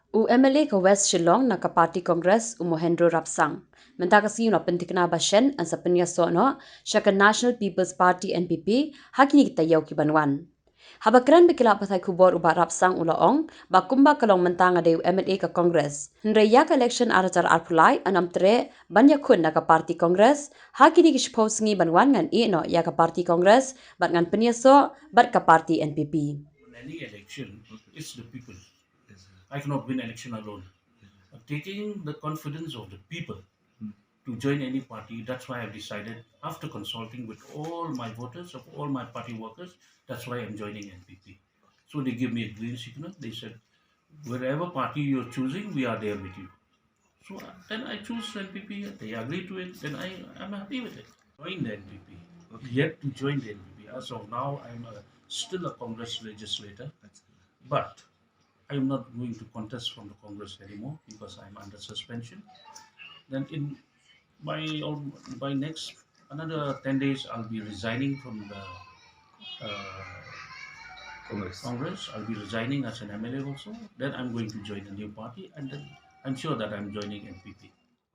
U MLA ka West Shillong na ka Party Congress u Mohendro Rapsang. Menta kasi no pentikna bashen an sa Pyniasoh no siya ka National People's Party NPP hakini kita yaw ki banwan. Habakran bikila patay kubor uba Rapsang ulaong ba kumba kalong mentanga de MLA ka Congress. Hendre ya ka election aratar arpulai anam tre banya kun na ka Party Congress hakini ki suppose ngi banwan ngan no ya ka Party Congress bat ngan Pyniasoh bat ka Party NPP. Any election, it's the people. I cannot win election alone. Taking the confidence of the people to join any party, that's why I've decided, after consulting with all my voters, of all my party workers, that's why I'm joining NPP. So they give me a green signal. They said, wherever party you're choosing, we are there with you. So then I choose NPP. They agree to it. Then I'm happy with it. Join the NPP. Yet to join the NPP. As of now, still a Congress legislator. But I'm not going to contest from the Congress anymore because I'm under suspension. Then in by next another 10 days, I'll be resigning from the Congress. I'll be resigning as an MLA also. Then I'm going to join a new party, and then I'm sure that I'm joining NPP.